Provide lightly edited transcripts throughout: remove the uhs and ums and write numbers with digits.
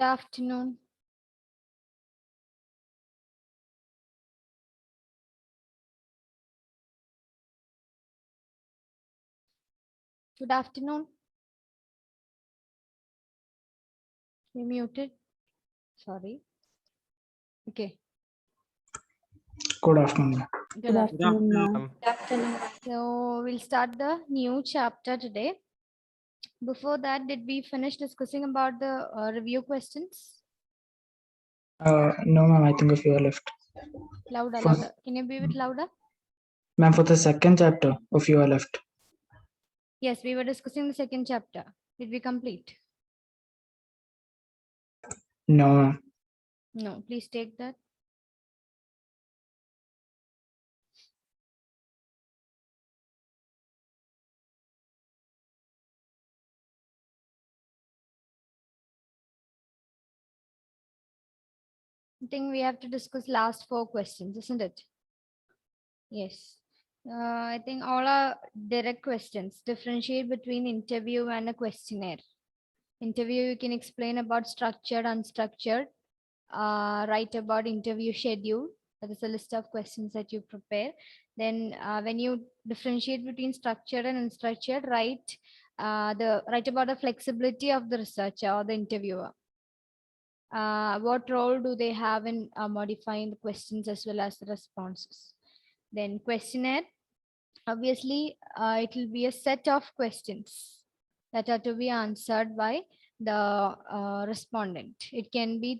afternoon. Good afternoon. You're muted. Sorry. Okay. Good afternoon. Good afternoon. ma'am. So we'll start the new chapter today. Before that, did we finish discussing about the review questions? No, ma'am, I think a few are left. Louder, For- louder. Can you be a bit louder? Ma'am, for the second chapter, a few are left. Yes, we were discussing the second chapter. Did we complete? No, ma'am. No, please take that. I think we have to discuss last 4 questions, isn't it? Yes. I think all are direct questions. Differentiate between interview and a questionnaire. Interview, you can explain about structured, unstructured. Write about interview schedule. That is a list of questions that you prepare. Then when you differentiate between structured and unstructured, write about the flexibility of the researcher or the interviewer. What role do they have in modifying the questions as well as the responses? Then questionnaire, obviously it will be a set of questions that are to be answered by the respondent. It can be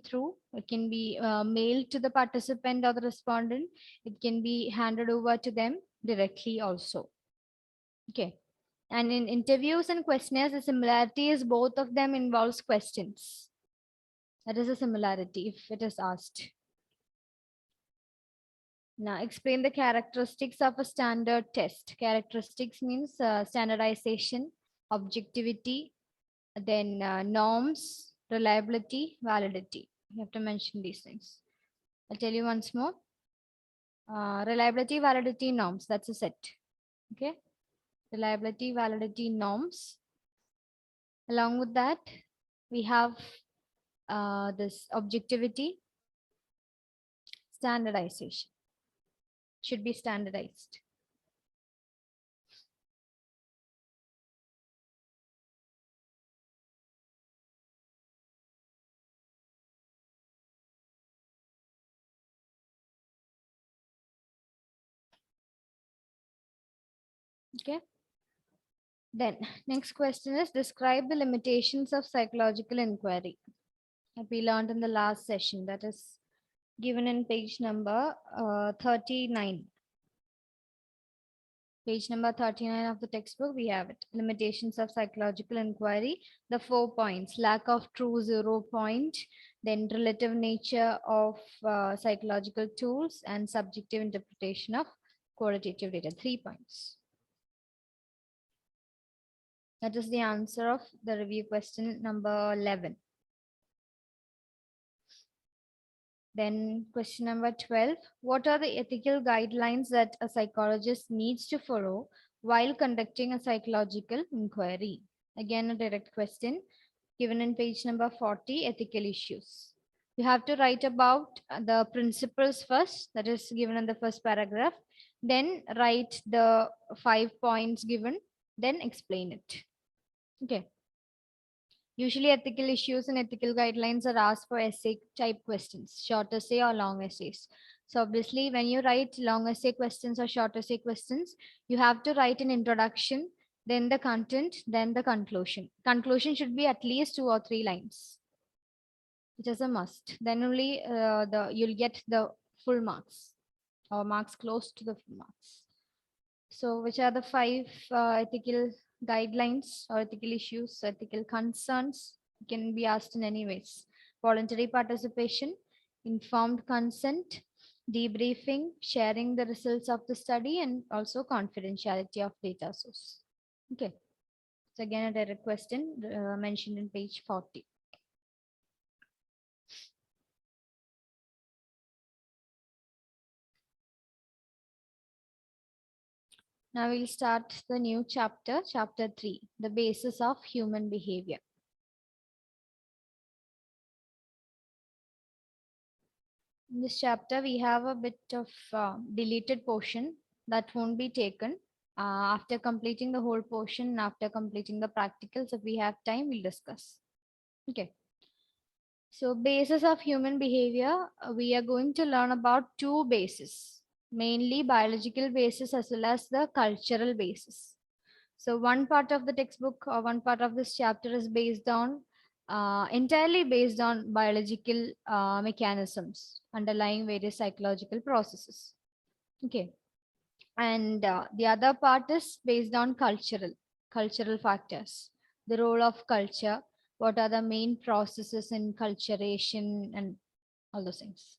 mailed to the participant or the respondent. It can be handed over to them directly also. Okay. And in interviews and questionnaires, the similarity is both of them involves questions. That is a similarity if it is asked. Now, explain the characteristics of a standard test. Characteristics means standardization, objectivity, then norms, reliability, validity. You have to mention these things. I'll tell you once more. Reliability, validity, norms. That's a set. Okay. Reliability, validity, norms. Along with that, we have this objectivity, standardization. Should be standardized. Okay. Then next question is describe the limitations of psychological inquiry. That we learned in the last session. That is given in page number 39. Page number 39 of the textbook, we have it. Limitations of psychological inquiry. The 4 points: lack of true 0 point, then relative nature of psychological tools, and subjective interpretation of qualitative data. 3 points. That is the answer of the review question number 11. Then question number 12, what are the ethical guidelines that a psychologist needs to follow while conducting a psychological inquiry? Again, a direct question given in page number 40, ethical issues. You have to write about the principles first, that is given in the first paragraph, then write the 5 points given, then explain it. Okay. Usually ethical issues and ethical guidelines are asked for essay type questions, short essay or long essays. So obviously when you write long essay questions or short essay questions, you have to write an introduction, then the content, then the conclusion. Conclusion should be at least 2 or 3 lines. It is a must. Then only you'll get the full marks or marks close to the full marks. So which are the 5 ethical guidelines or ethical issues, ethical concerns can be asked in any ways? Voluntary participation, informed consent, debriefing, sharing the results of the study, and also confidentiality of data source. Okay. So again, a direct question mentioned in page 40. Now we'll start the new chapter, chapter 3, the basis of human behavior. In this chapter, we have a bit of deleted portion that won't be taken. After completing the whole portion, after completing the practicals, if we have time, we'll discuss. Okay. So basis of human behavior, we are going to learn about two bases, mainly biological basis as well as the cultural basis. So one part of the textbook or one part of this chapter is based on entirely based on biological mechanisms underlying various psychological processes. Okay. And the other part is based on cultural factors, the role of culture, what are the main processes in culturation and all those things.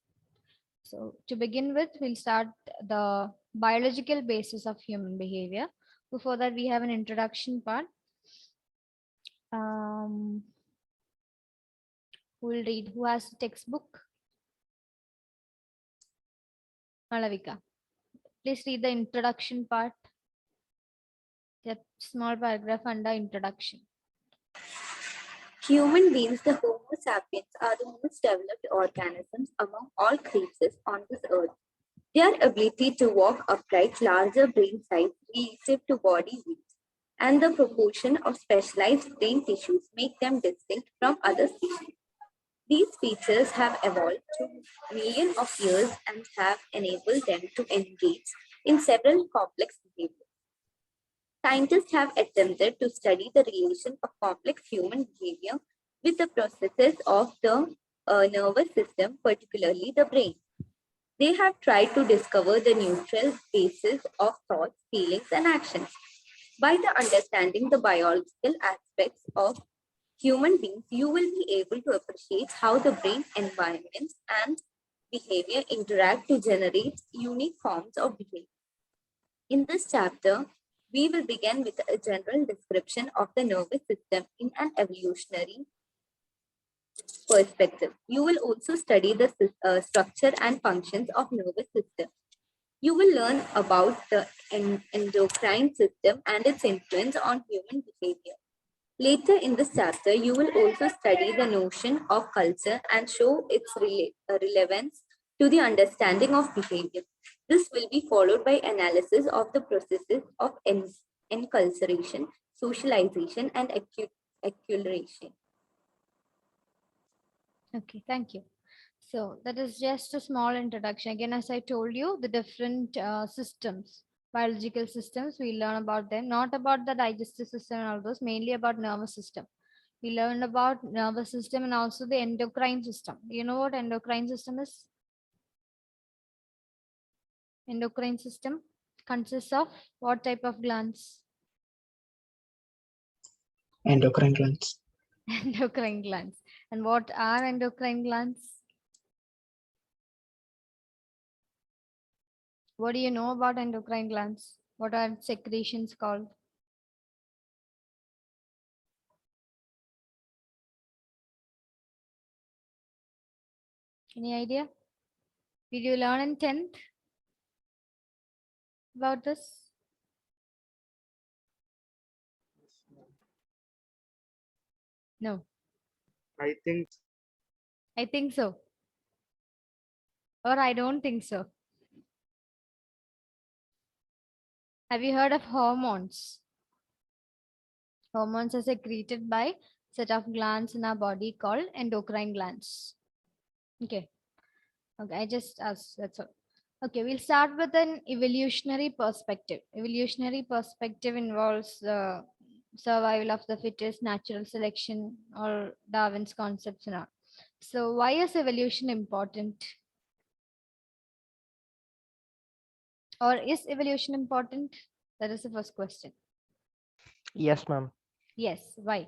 So to begin with, we'll start the biological basis of human behavior. Before that, we have an introduction part. Who will read? Who has the textbook? Malavika. Please read the introduction part. That small paragraph under introduction. Human beings, the Homo sapiens, are the most developed organisms among all creatures on this earth. Their ability to walk upright, larger brain size relative to body weight, and the proportion of specialized brain tissues make them distinct from other species. These features have evolved through millions of years and have enabled them to engage in several complex behaviors. Scientists have attempted to study the relation of complex human behavior with the processes of the nervous system, particularly the brain. They have tried to discover the neutral basis of thoughts, feelings, and actions. By the understanding the biological aspects of human beings, you will be able to appreciate how the brain, environment, and behavior interact to generate unique forms of behavior. In this chapter, we will begin with a general description of the nervous system in an evolutionary perspective. You will also study the structure and functions of nervous system. You will learn about the endocrine system and its influence on human behavior. Later in this chapter, you will also study the notion of culture and show its relevance to the understanding of behavior. This will be followed by analysis of the processes of enculturation, socialization, and acculturation. Okay, thank you. So that is just a small introduction. Again, as I told you, the different systems, biological systems, we learn about them, not about the digestive system and all those, mainly about nervous system. We learned about nervous system and also the endocrine system. You know what endocrine system is? Endocrine system consists of what type of glands? Endocrine glands. Endocrine glands. And what are endocrine glands? What do you know about endocrine glands? What are secretions called? Any idea? Did you learn in 10th about this? No, I think I think so. Or I don't think so. Have you heard of hormones? Hormones are secreted by set of glands in our body called endocrine glands. Okay. Okay, I just asked, that's all. Okay, we'll start with an evolutionary perspective. Evolutionary perspective involves survival of the fittest, natural selection, or Darwin's concepts and all. So why is evolution important? Or is evolution important? That is the first question. yes, ma'am. Yes, why?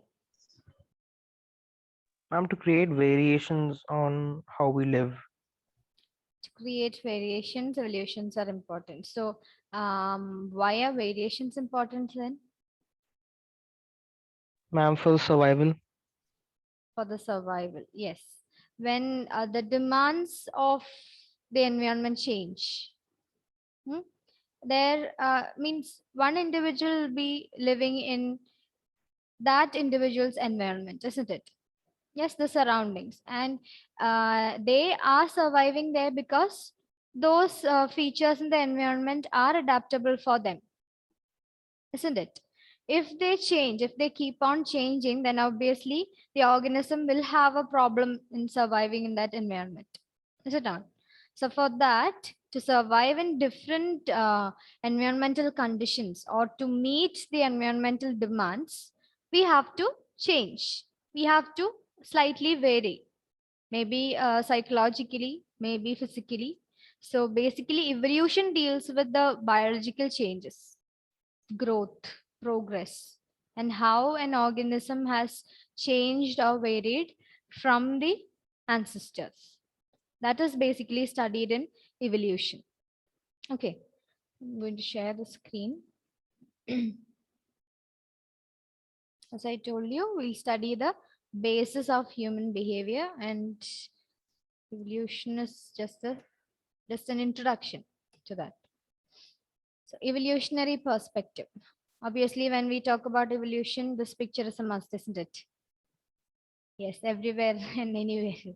Ma'am, to create variations on how we live. To create variations, evolutions are important. So why are variations important then? Ma'am, for survival. For the survival, yes. When the demands of the environment change, there means one individual will be living in that individual's environment, isn't it? Yes, the surroundings. And they are surviving there because those features in the environment are adaptable for them, isn't it? If they change, if they keep on changing, then obviously the organism will have a problem in surviving in that environment. Is it not? So for that, to survive in different environmental conditions or to meet the environmental demands, we have to change. We have to slightly vary, maybe psychologically, maybe physically. So basically, evolution deals with the biological changes, growth, progress, and how an organism has changed or varied from the ancestors. That is basically studied in evolution. Okay, I'm going to share the screen. As I told you, we'll study the basis of human behavior, and evolution is just an introduction to that. So evolutionary perspective. Obviously, when we talk about evolution, this picture is a must, isn't it? Yes, everywhere and anywhere.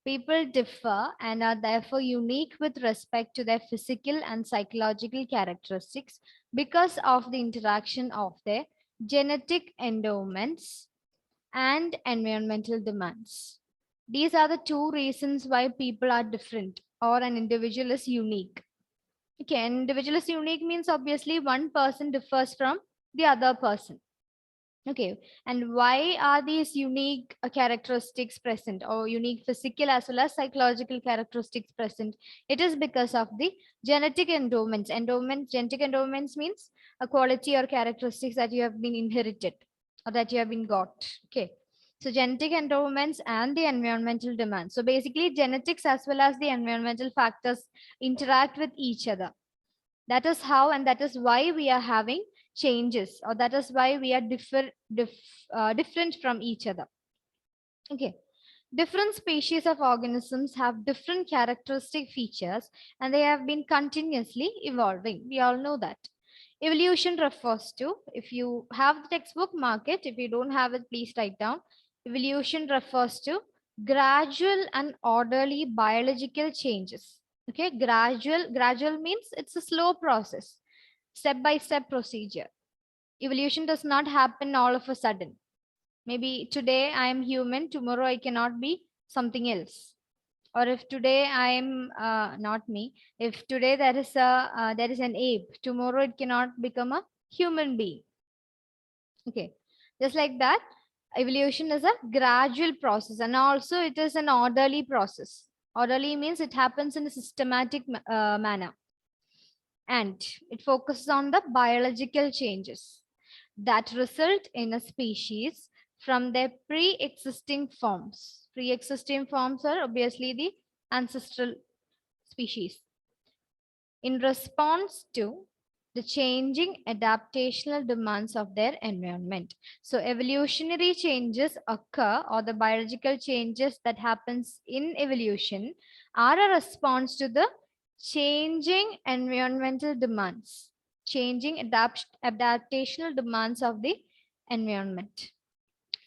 People differ and are therefore unique with respect to their physical and psychological characteristics because of the interaction of their genetic endowments and environmental demands. These are the two reasons why people are different or an individual is unique. Okay, an individual is unique means obviously one person differs from the other person. Okay, and why are these unique characteristics present, or unique physical as well as psychological characteristics present? It is because of the genetic endowments. Genetic endowments means a quality or characteristics that you have been inherited or that you have been got. Okay, so genetic endowments and the environmental demands. So basically, genetics as well as the environmental factors interact with each other. That is how, and that is why we are having changes, or that is why we are different from each other. Okay, different species of organisms have different characteristic features, and they have been continuously evolving. We all know that. Evolution refers to, if you have the textbook, mark it. If you don't have it, please write down. Evolution refers to gradual and orderly biological changes. Okay, gradual means it's a slow process, step by step procedure. Evolution does not happen all of a sudden. Maybe today I am human, tomorrow I cannot be something else. Or if today I am not me, if today there is an ape, tomorrow it cannot become a human being. Okay, just like that, evolution is a gradual process, and also it is an orderly process. Orderly means it happens in a systematic manner, and it focuses on the biological changes that result in a species from their pre-existing forms. Pre-existing forms are obviously the ancestral species in response to the changing adaptational demands of their environment. So evolutionary changes occur, or the biological changes that happens in evolution are a response to the changing environmental demands, changing adaptational demands of the environment.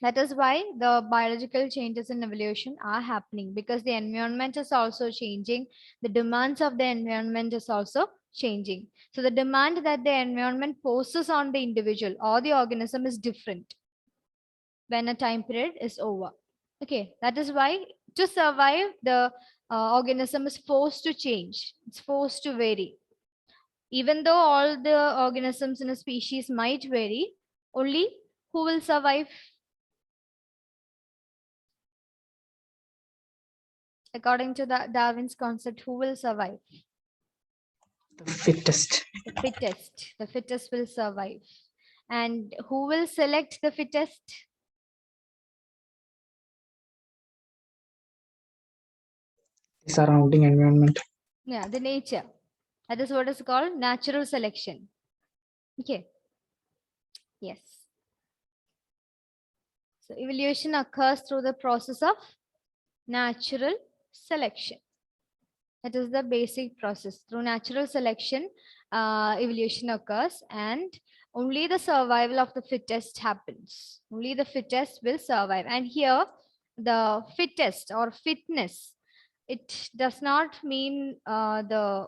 That is why the biological changes in evolution are happening, because the environment is also changing. The demands of the environment is also changing. So the demand that the environment poses on the individual or the organism is different when a time period is over. Okay, that is why to survive, the organism is forced to change. It's forced to vary. Even though all the organisms in a species might vary, only who will survive? According to the Darwin's concept, who will survive? The fittest. The fittest. The fittest will survive. And who will select the fittest? The surrounding environment. Yeah, the nature. That is what is called natural selection. Okay. Yes. So evolution occurs through the process of natural selection. That is the basic process. Through natural selection, evolution occurs, and only the survival of the fittest happens. Only the fittest will survive. And here, the fittest or fitness, it does not mean the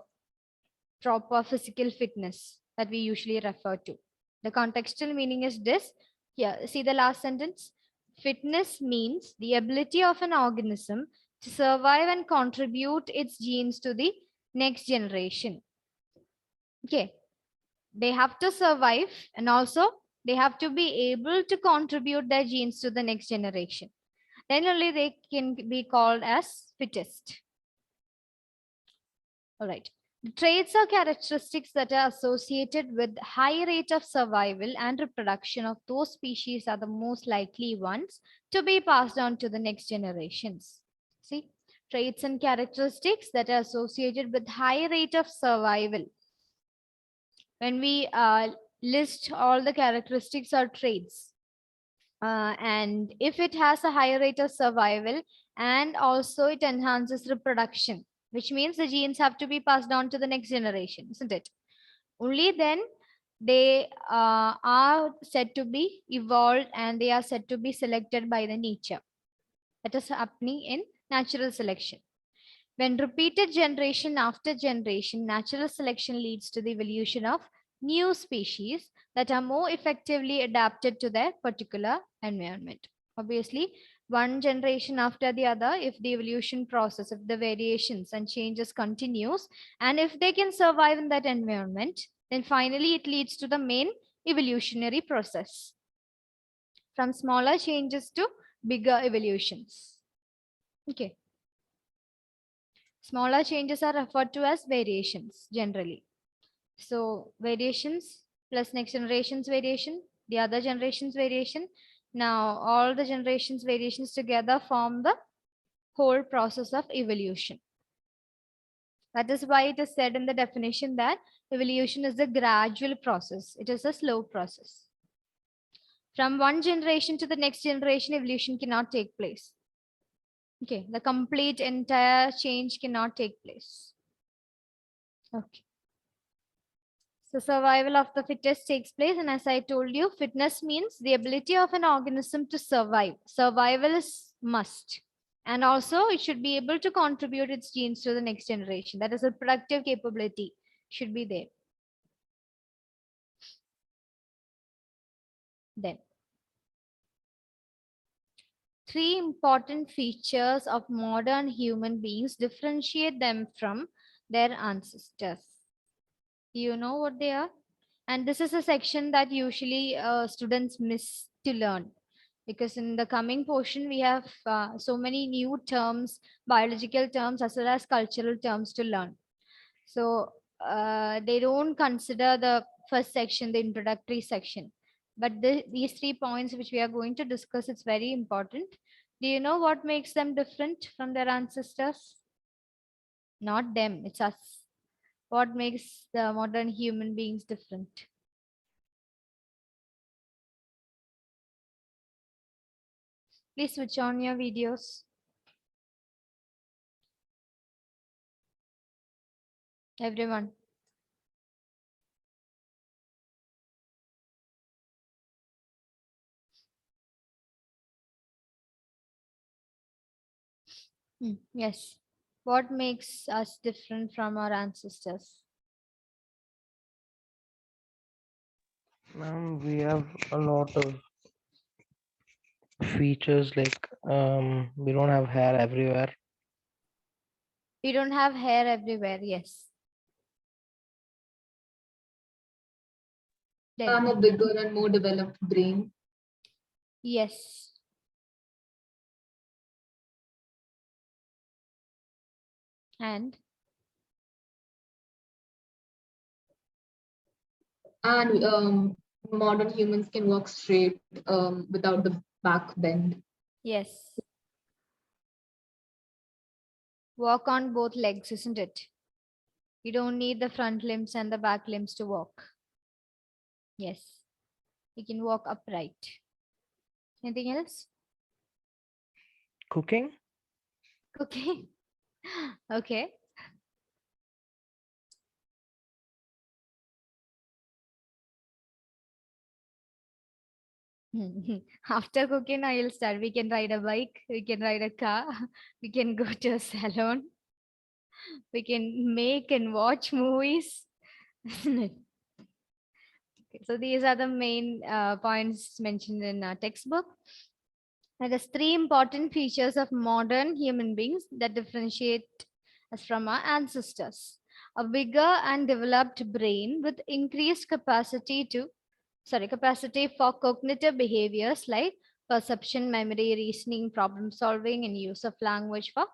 proper physical fitness that we usually refer to. The contextual meaning is this. Here, see the last sentence. Fitness means the ability of an organism to survive and contribute its genes to the next generation. Okay, they have to survive and also they have to be able to contribute their genes to the next generation. Then only they can be called as fittest. All right. The traits or characteristics that are associated with high rate of survival and reproduction of those species are the most likely ones to be passed on to the next generations. See, traits and characteristics that are associated with high rate of survival. When we list all the characteristics or traits, and if it has a higher rate of survival and also it enhances reproduction, which means the genes have to be passed on to the next generation, isn't it? Only then they are said to be evolved and they are said to be selected by the nature. That is happening in natural selection. When repeated generation after generation, natural selection leads to the evolution of new species that are more effectively adapted to their particular environment. Obviously, one generation after the other, if the evolution process, if the variations and changes continues, and if they can survive in that environment, then finally it leads to the main evolutionary process. From smaller changes to bigger evolutions. Okay. Smaller changes are referred to as variations generally. So variations plus next generation's variation, the other generation's variation. Now all the generations variations together form the whole process of evolution. That is why it is said in the definition that evolution is a gradual process. It is a slow process. From one generation to the next generation, evolution cannot take place. Okay, the complete entire change cannot take place. Okay. So survival of the fittest takes place. And as I told you, fitness means the ability of an organism to survive. Survival is must. And also it should be able to contribute its genes to the next generation. That is a productive capability should be there. Then, three important features of modern human beings differentiate them from their ancestors. You know what they are? And this is a section that usually students miss to learn, because in the coming portion we have so many new terms, biological terms as well as cultural terms to learn. So they don't consider the first section, the introductory section. But these 3 points which we are going to discuss, it's very important. Do you know what makes them different from their ancestors? Not them, it's us. What makes the modern human beings different? Please switch on your videos. Everyone. Yes. What makes us different from our ancestors? We have a lot of features like we don't have hair everywhere. We don't have hair everywhere. Yes. Then, A bigger and more developed brain. yes. And And modern humans can walk straight without the back bend. yes. Walk on both legs, isn't it? You don't need the front limbs and the back limbs to walk. Yes. You can walk upright. Anything else? Cooking? Okay. Okay. After cooking, I will start. We can ride a bike, we can ride a car, we can go to a salon, we can make and watch movies. Okay, so these are the main points mentioned in our textbook. Now, there's three important features of modern human beings that differentiate us from our ancestors. A bigger and developed brain with increased capacity for cognitive behaviors like perception, memory, reasoning, problem solving, and use of language for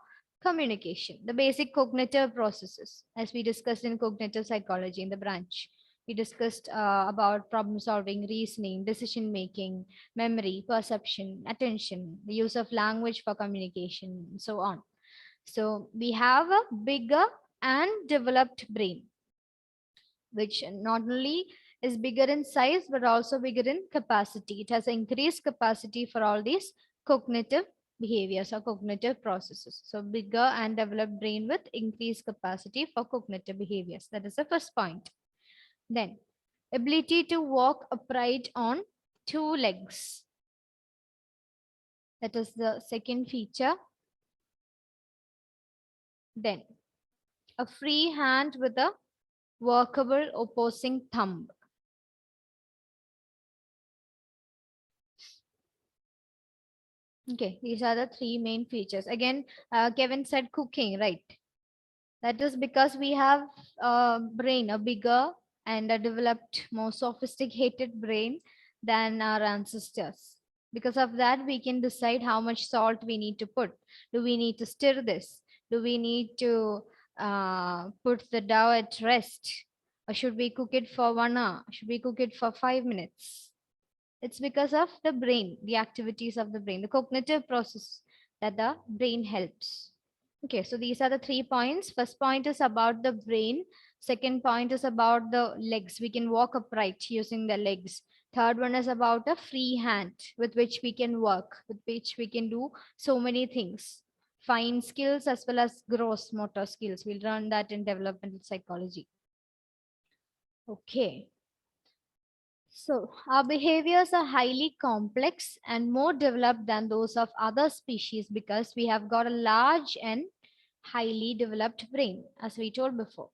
communication. The basic cognitive processes, as we discussed in cognitive psychology in the branch. We discussed about problem solving, reasoning, decision making, memory, perception, attention, the use of language for communication, and so on. So we have a bigger and developed brain, which not only is bigger in size but also bigger in capacity. It has increased capacity for all these cognitive behaviors or cognitive processes. So bigger and developed brain with increased capacity for cognitive behaviors. That is the first point. Then ability to walk upright on two legs. That is the second feature. Then a free hand with a workable opposing thumb. Okay, these are the three main features. Again, Kevin said cooking, right? That is because we have a brain, a bigger and a developed, more sophisticated brain than our ancestors. Because of that, we can decide how much salt we need to put. Do we need to stir this? Do we need to put the dough at rest? Or should we cook it for 1 hour? Should we cook it for 5 minutes? It's because of the brain, the activities of the brain, the cognitive process that the brain helps. Okay, so these are the 3 points. First point is about the brain. Second point is about the legs. We can walk upright using the legs. Third one is about a free hand with which we can work, with which we can do so many things. Fine skills as well as gross motor skills. We'll learn that in developmental psychology. Okay. So our behaviors are highly complex and more developed than those of other species because we have got a large and highly developed brain, as we told before.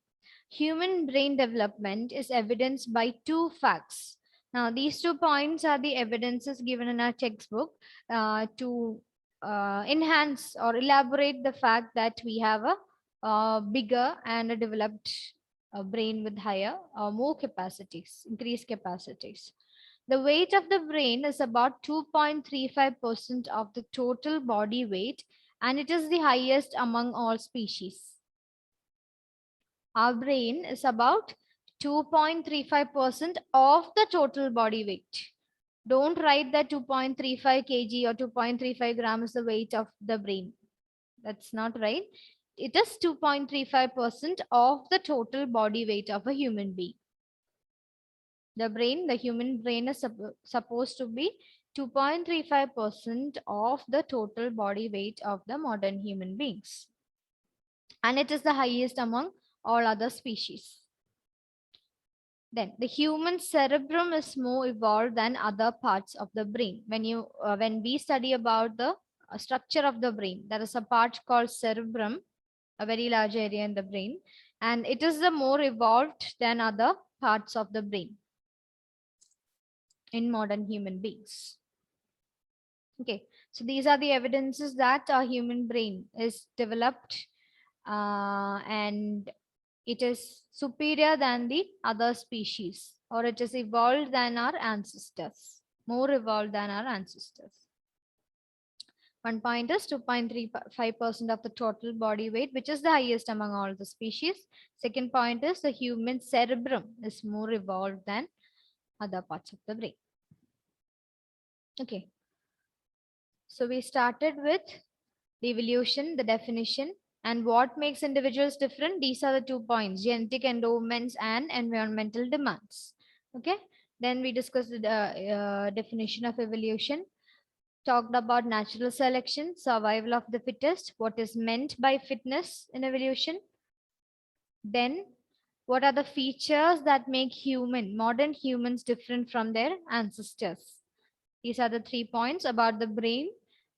Human brain development is evidenced by two facts. Now, these 2 points are the evidences given in our textbook to enhance or elaborate the fact that we have a bigger and a developed brain with higher or more capacities, increased capacities. The weight of the brain is about 2.35% of the total body weight, and it is the highest among all species. Our brain is about 2.35% of the total body weight. Don't write that 2.35 kg or 2.35 grams is the weight of the brain. That's not right. It is 2.35% of the total body weight of a human being. The brain, the human brain is supposed to be 2.35% of the total body weight of the modern human beings. And it is the highest among all other species. Then the human cerebrum is more evolved than other parts of the brain. When we study about the structure of the brain, there is a part called cerebrum, a very large area in the brain, and it is the more evolved than other parts of the brain in modern human beings. Okay, so these are the evidences that our human brain is developed and it is superior than the other species, or it is evolved than our ancestors, more evolved than our ancestors. One point is 2.35% of the total body weight, which is the highest among all the species. Second point is the human cerebrum is more evolved than other parts of the brain. Okay. So we started with the evolution, the definition, and what makes individuals different. These are the 2 points: genetic endowments and environmental demands. Okay. Then we discussed the definition of evolution, talked about natural selection, survival of the fittest, what is meant by fitness in evolution. Then what are the features that make modern humans different from their ancestors? These are the 3 points about the brain,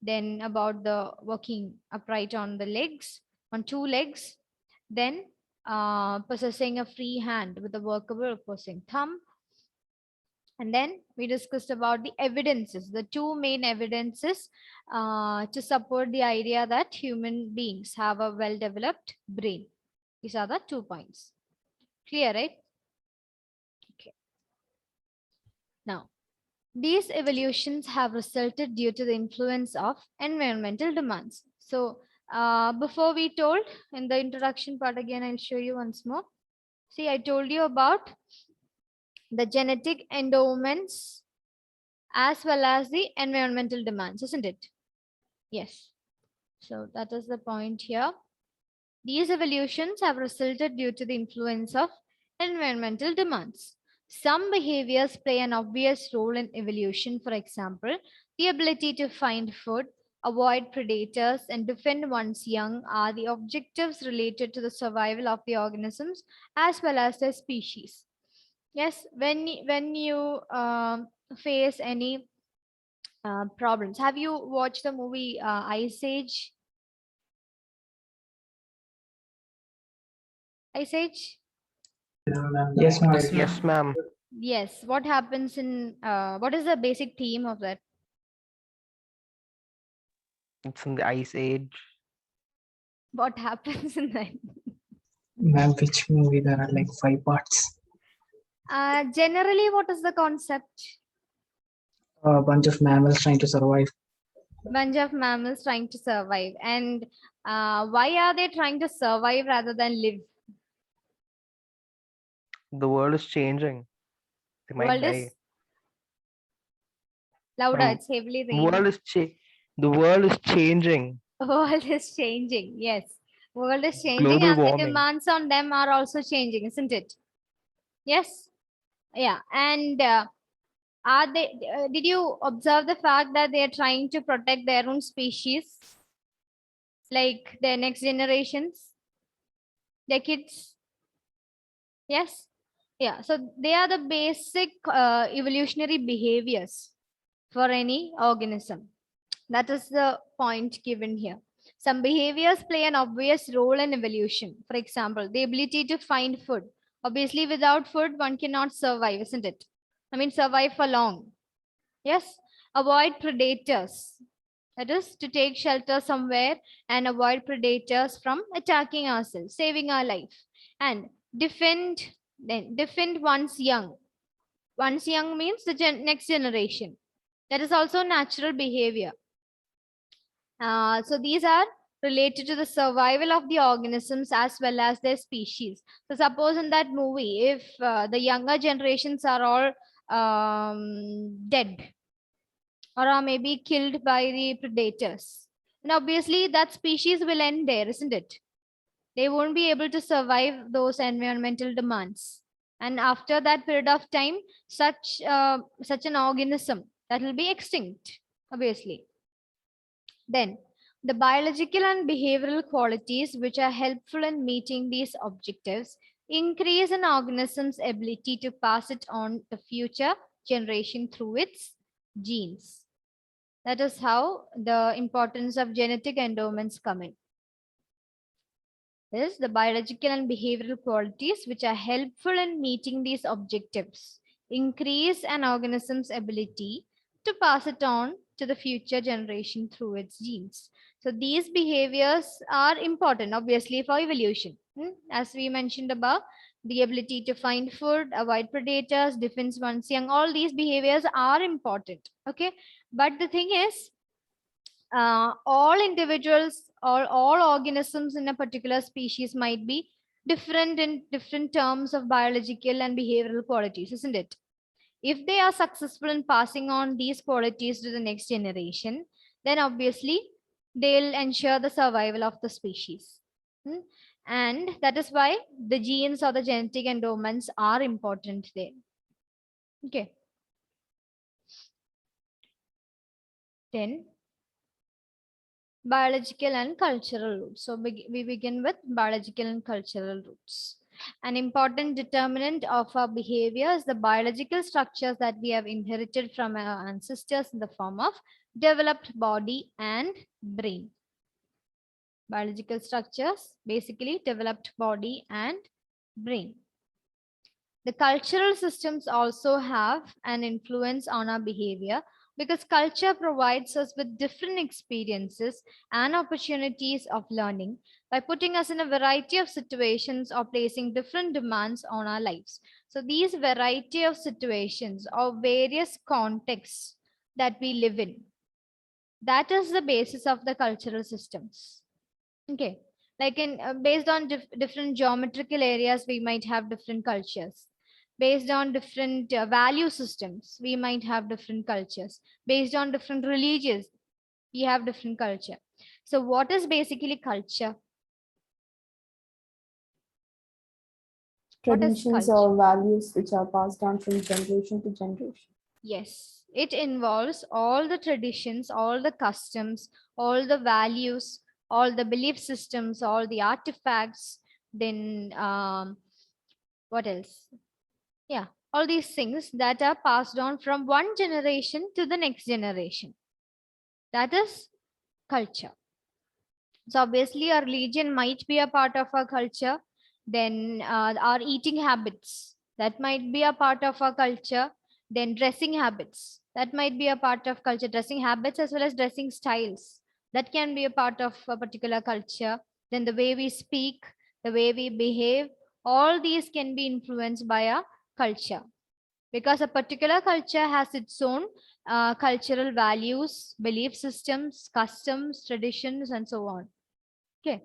then about the working upright on the legs, on 2 legs, then possessing a free hand with a workable opposing thumb. And then we discussed about the evidences, the 2 main evidences to support the idea that human beings have a well-developed brain. These are the 2 points. Clear, right? Okay. Now, these evolutions have resulted due to the influence of environmental demands. So before we told in the introduction part, again, I'll show you once more. See, I told you about the genetic endowments as well as the environmental demands, isn't it? Yes. So that is the point here. These evolutions have resulted due to the influence of environmental demands. Some behaviors play an obvious role in evolution. For example, the ability to find food, avoid predators, and defend one's young are the objectives related to the survival of the organisms as well as their species. Yes, when you face any problems, have you watched the movie Ice Age? Ice Age? Yes, ma'am. Yes, ma'am. Yes. What happens in what is the basic theme of that? It's in the Ice Age. What happens in that? Ma'am, which movie? There are like 5 parts. Generally, what is the concept? A bunch of mammals trying to survive. Bunch of mammals trying to survive, and why are they trying to survive rather than live? The world is changing. They might World die. is louder. Um, It's heavily The world raining. is the world is changing. World is changing. Yes, world is changing, Global and the warming. demands on them are also changing, isn't it? Yes. Yeah, and are they? Did you observe the fact that they are trying to protect their own species, like their next generations, their kids? Yes. Yeah. So they are the basic evolutionary behaviors for any organism. That is the point given here. Some behaviors play an obvious role in evolution. For example, the ability to find food. Obviously, without food, one cannot survive, isn't it? I mean, survive for long. Yes. Avoid predators. That is to take shelter somewhere and avoid predators from attacking ourselves, saving our life. And defend one's young. One's young means the next generation. That is also natural behavior. So these are related to the survival of the organisms as well as their species. So suppose in that movie, if the younger generations are all dead or are maybe killed by the predators, and obviously that species will end there, isn't it? They won't be able to survive those environmental demands. And after that period of time, such an organism that will be extinct, obviously. Then, the biological and behavioral qualities which are helpful in meeting these objectives increase an organism's ability to pass it on to future generation through its genes. That is how the importance of genetic endowments come in. Is the biological and behavioral qualities which are helpful in meeting these objectives increase an organism's ability to pass it on to the future generation through its genes. So these behaviors are important, obviously, for evolution. As we mentioned above, the ability to find food, avoid predators, defense one's young, all these behaviors are important. Okay, but the thing is, all individuals or all organisms in a particular species might be different in different terms of biological and behavioral qualities, isn't it? If they are successful in passing on these qualities to the next generation, then obviously they'll ensure the survival of the species. And that is why the genes or the genetic endowments are important there. Okay. Then biological and cultural roots. So we begin with biological and cultural roots. An important determinant of our behavior is the biological structures that we have inherited from our ancestors in the form of developed body and brain. Biological structures, basically developed body and brain. The cultural systems also have an influence on our behavior because culture provides us with different experiences and opportunities of learning by putting us in a variety of situations or placing different demands on our lives. So these variety of situations or various contexts that we live in, that is the basis of the cultural systems. Okay, like in based on different geometrical areas, we might have different cultures. Based on different value systems, we might have different cultures. Based on different religions, we have different culture. So what is basically culture? What is Traditions culture? or values which are passed down from generation to generation. Yes, it involves all the traditions, all the customs, all the values, all the belief systems, all the artifacts, then what else? Yeah, all these things that are passed on from one generation to the next generation. That is culture. So obviously our religion might be a part of our culture. Then our eating habits, that might be a part of our culture. Then dressing habits, that might be a part of culture. Dressing habits as well as dressing styles, that can be a part of a particular culture. Then the way we speak, the way we behave, all these can be influenced by our culture because a particular culture has its own cultural values, belief systems, customs, traditions, and so on. Okay.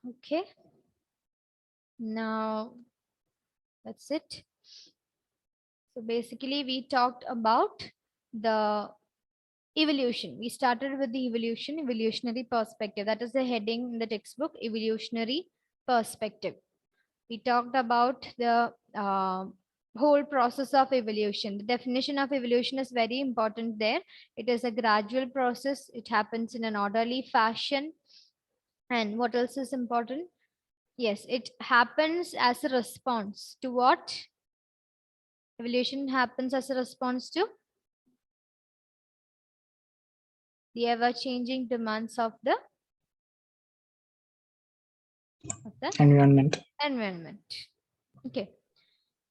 Okay. Now that's it. So basically, we talked about the evolution. We started with the evolutionary perspective. That is the heading in the textbook, evolutionary perspective. We talked about the whole process of evolution. The definition of evolution is very important there. It is a gradual process. It happens in an orderly fashion. And what else is important? Yes, it happens as a response to what? Evolution happens as a response to the ever-changing demands of the Environment. environment. Okay.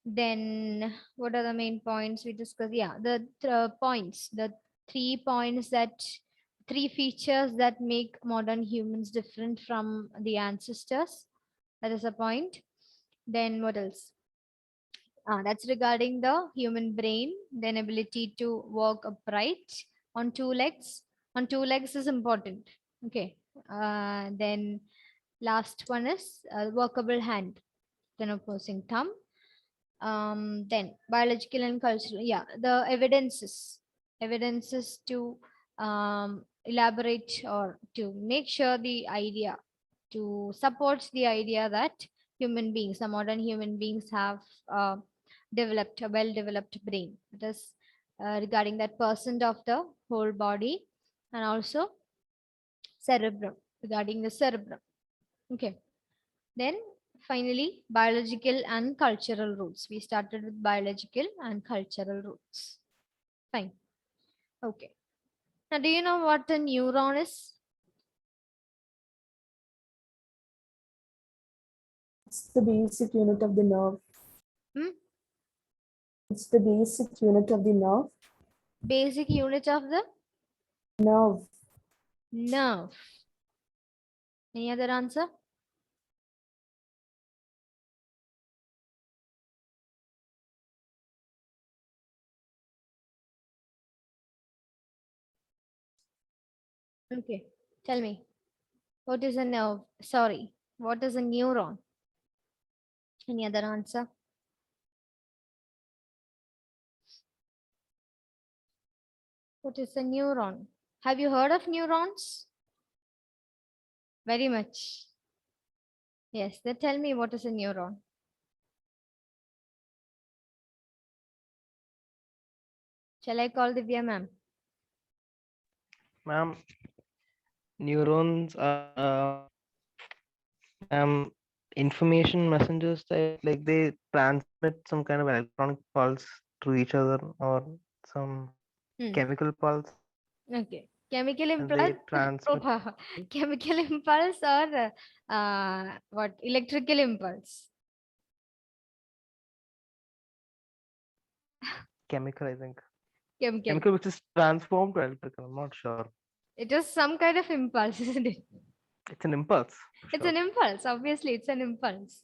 Then what are the main points we discussed? Yeah, the points, the 3 points that 3 features that make modern humans different from the ancestors. That is a point. Then what else? That's regarding the human brain, then ability to walk upright on 2 legs. On 2 legs is important. Okay. Then last one is workable hand, then opposing thumb. Then biological and cultural. Yeah, the evidences to elaborate or to make sure the idea, to support the idea that human beings, the modern human beings have developed a well-developed brain. That is regarding that percent of the whole body, and also cerebrum, regarding the cerebrum. Okay. Then finally, biological and cultural roots. We started with biological and cultural roots. Fine. Okay. Now, do you know what a neuron is? It's the basic unit of the nerve. Hmm? It's the basic unit of the nerve. Basic unit of the Nerve. nerve. Any other answer? Okay. Tell me. What is a nerve? Sorry. What is a neuron? Any other answer? What is a neuron? Have you heard of neurons? Very much. Yes. Then tell me what is a neuron. Shall I call Divya ma'am? Ma'am, neurons are Information messengers type, like they transmit some kind of electronic pulse to each other or some Hmm. chemical pulse. Okay. Chemical And impulse, they transmit. chemical impulse or what? Electrical impulse. Chemical, I think. Chemical. Chemical which is transformed to electrical. I'm not sure. It is some kind of impulse, isn't it? It's an impulse. for It's sure. an impulse. Obviously, it's an impulse.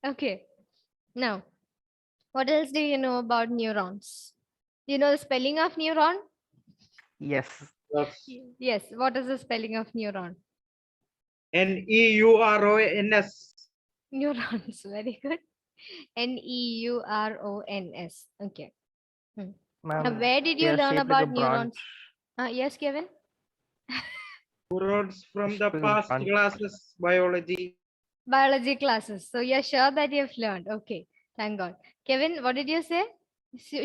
Okay. Now, what else do you know about neurons? Do you know the spelling of neuron? Yes. Yes. What is the spelling of neuron? Neurons. Neurons. Very good. Neurons. Okay. Now, Ma'am, where did they you are learn shaped like a about branch. neurons? Yes, Kevin. Neurons from Shaped the like a past branch. classes, biology. Biology classes. So you're sure that you've learned. Okay. Thank God. Kevin, what did you say?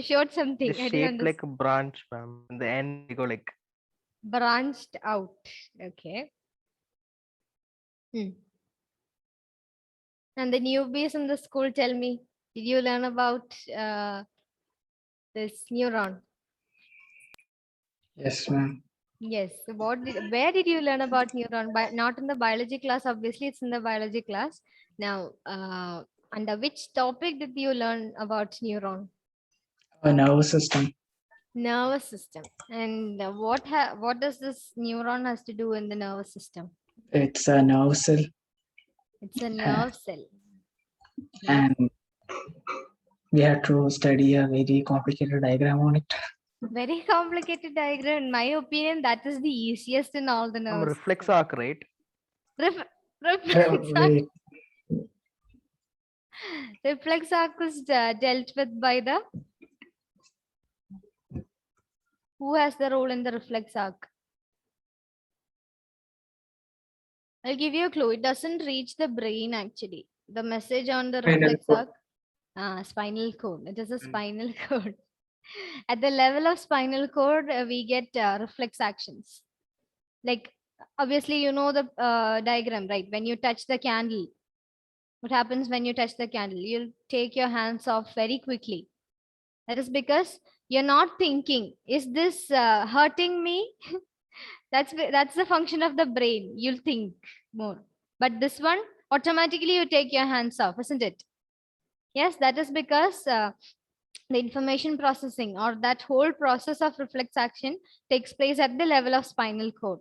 Showed something. They're I didn't shaped understand. like a branch, ma'am. In the end, they go like Branched out. Okay. And the newbies in the school, tell me, did you learn about this neuron? Yes, ma'am. Yes. So where did you learn about neuron? Not in the biology class. Obviously, it's in the biology class. Now, under which topic did you learn about neuron? A nervous system. Nervous system. And what does this neuron has to do in the nervous system? It's a nerve cell, It's a nerve cell. and we had to study a very complicated diagram on it. Very complicated diagram. In my opinion, that is the easiest in all the some nerves. reflex arc, right? Reflex arc. Wait, Reflex arc is dealt with by the. Who has the role in the reflex arc? I'll give you a clue. It doesn't reach the brain actually. The message on the Spinal reflex cord. arc. Spinal cord. It is a spinal cord. At the level of spinal cord, we get reflex actions. Like, obviously, you know the diagram, right? When you touch the candle, what happens when you touch the candle? You'll take your hands off very quickly. That is because you're not thinking, is this hurting me? That's the function of the brain. You'll think more. But this one, automatically you take your hands off, isn't it? Yes, that is because the information processing or that whole process of reflex action takes place at the level of spinal cord.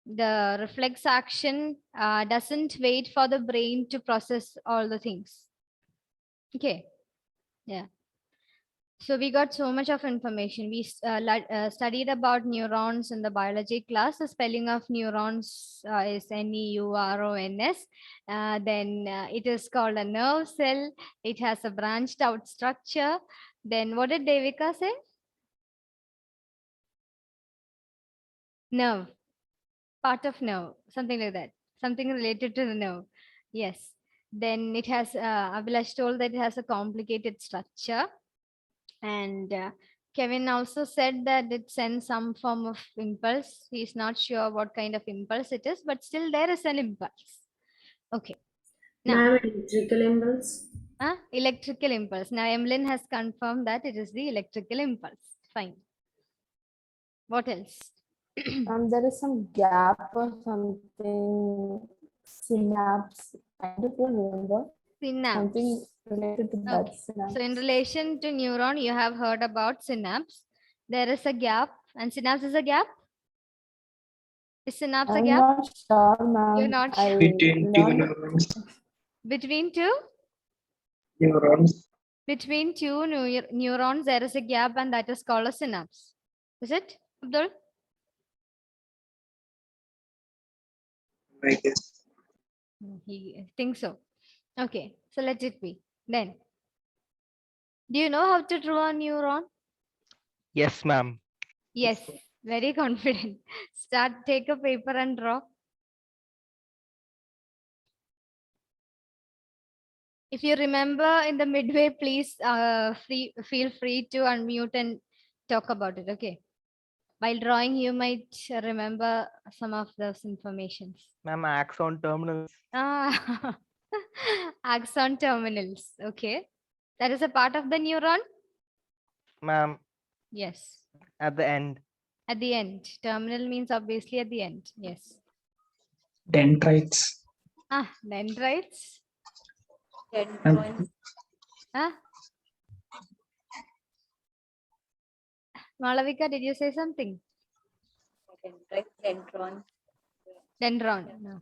The reflex action doesn't wait for the brain to process all the things. Okay. Yeah. So we got so much of information. We studied about neurons in the biology class. The spelling of neurons is neurons. Then it is called a nerve cell. It has a branched out structure. Then what did Devika say? Nerve. Part of nerve. Something like that. Something related to the nerve. Yes. Then it has, Abhilash told that it has a complicated structure. And Kevin also said that it sends some form of impulse. He's not sure what kind of impulse it is, but still there is an impulse. Okay. Now, Electrical impulse. electrical impulse. Now, Emlyn has confirmed that it is the electrical impulse. Fine. What else? There is some gap or something. Synapse. I don't remember. Synapse. Something related to that Okay. synapse. So in relation to neuron, you have heard about synapse. There is a gap, and synapse is a gap. Is synapse a I'm gap? not sure, ma'am. You're not I Between two learned neurons. Between two? Neurons. Between two neurons, there is a gap, and that is called a synapse. Is it, Abdul? I guess. He thinks so. Okay, so let it be. Then, do you know how to draw a neuron? Yes, ma'am. Yes, very confident. Take a paper and draw. If you remember in the midway, please feel free to unmute and talk about it. Okay. While drawing, you might remember some of those informations. Ma'am, axon terminals. Ah, axon terminals. Okay. That is a part of the neuron? Ma'am, Yes. at the end. At the end. Terminal means obviously at the end. Yes. Dendrites. Ah, dendrites. Dendrons. Ah. Malavika, did you say something? Dendrites, dendrons. Dendron. No.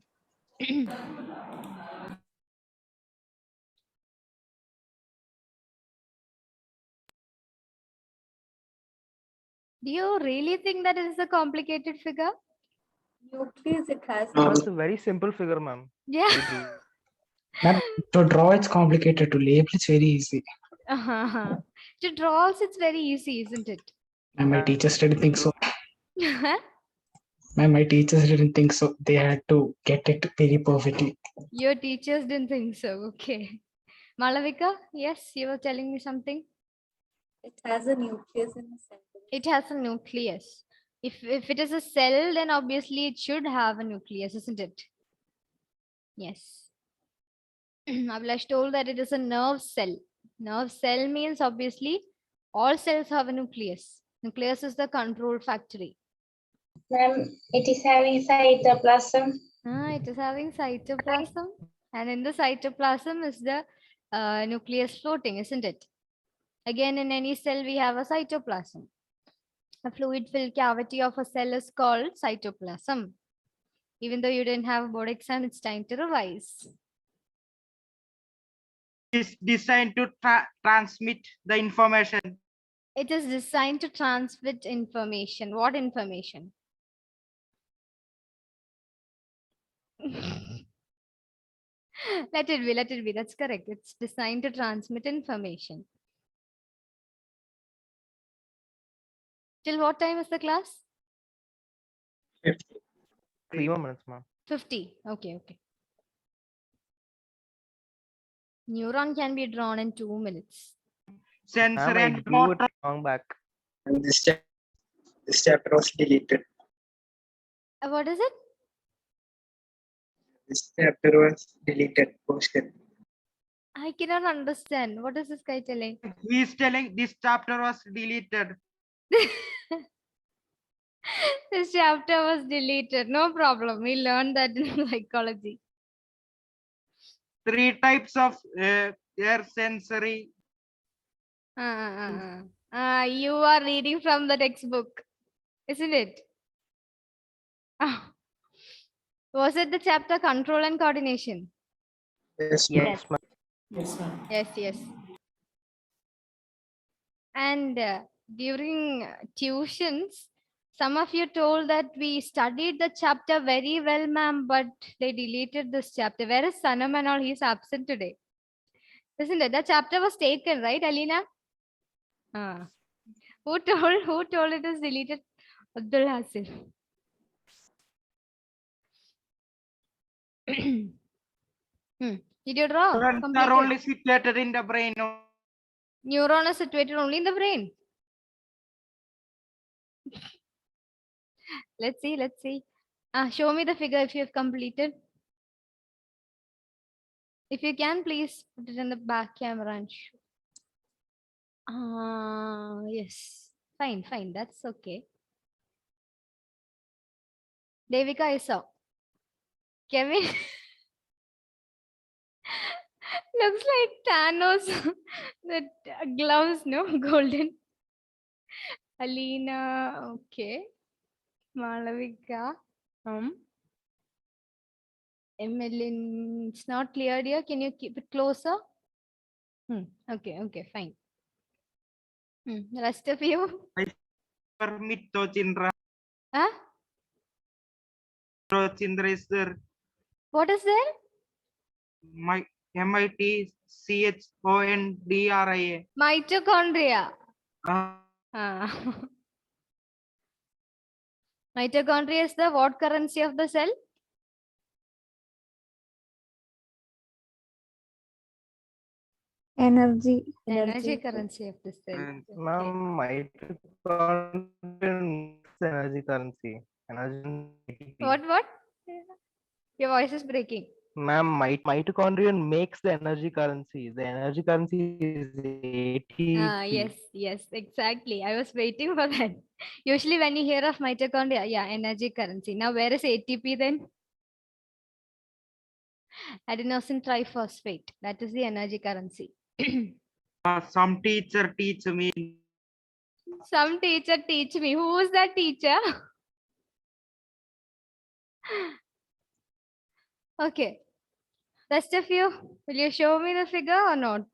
Do you really think that it is a complicated figure? Nucleus, it has No. That's a very simple figure, ma'am. Yeah. We drew. Ma'am, to draw it's complicated. To label it's very easy. To draw also it's very easy, isn't it? And my Uh, teachers didn't think so. Ma'am, my teachers didn't think so. They had to get it very perfectly. Your teachers didn't think so. Okay. Malavika, yes, you were telling me something. It has a nucleus in the center. It has a nucleus. If it is a cell, then obviously it should have a nucleus, isn't it? Yes. Abhilash told that it is a nerve cell. Nerve cell means obviously all cells have a nucleus. Nucleus is the control factory. Ma'am, it is having cytoplasm. It is having cytoplasm, and in the cytoplasm is the nucleus floating, isn't it? Again, in any cell, we have a cytoplasm. The fluid-filled cavity of a cell is called cytoplasm. Even though you didn't have a board exam, it's time to revise. It's designed to transmit the information. It is designed to transmit information. What information? Let it be, let it be. That's correct. It's designed to transmit information. Till what time is the class? 3 more minutes, ma'am. 50. Okay, okay. Neuron can be drawn in 2 minutes. Sensor Ma'am, I and drew it motor. long back. And this chapter was deleted. What is it? This chapter was deleted. Posted. I cannot understand. What is this guy telling? He is telling this chapter was deleted. This chapter was deleted. No problem. We learned that in psychology. 3 types of air sensory. You are reading from the textbook, isn't it? Ah. Was it the chapter control and coordination? Yes, Yes, ma'am. Yes, ma'am. Yes, yes. And during tuitions, some of you told that we studied the chapter very well, ma'am, but they deleted this chapter. Where is Sanam and all? He's absent today. Isn't it? The chapter was taken, right, Alina? Who told it is deleted? Abdul Hasif. Did you draw? Neurons are Completed? only situated in the brain. Neuron is situated only in the brain. Let's see, let's see. Show me the figure if you have completed. If you can, please put it in the back camera and show. Yes. Fine, fine. That's okay. Devika, I saw. Kevin. Looks like Thanos. The gloves, no? Golden. Alina, okay. Malavika. Emmeline, it's not clear here. Can you keep it closer? Okay, okay, fine. Rest of you? Mitochondria. Huh? Mitochondria is there. What is there? MITCHONDRIA. Mitochondria. Mitochondria is the what currency of the cell? Energy. Energy currency of the cell. Ma'am, mitochondria needs energy currency. Energy ATP. What? Your voice is breaking. Ma'am, mitochondrion makes the energy currency. The energy currency is ATP. Yes, exactly. I was waiting for that. Usually when you hear of mitochondria, yeah, energy currency. Now where is ATP then? Adenosine triphosphate. That is the energy currency. Some teacher teach me. Some teacher teach me. Who is that teacher? Okay. Rest of you, will you show me the figure or not?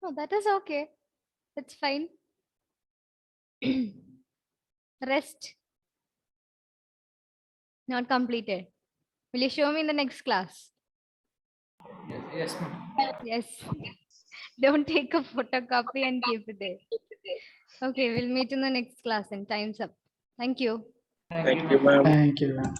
No, that is okay. That's fine. Rest. Not completed. Will you show me in the next class? Yes, ma'am. Yes. Don't take a photocopy and keep it there. Okay, we'll meet in the next class and time's up. Thank you. Thank you, ma'am. Thank you, ma'am.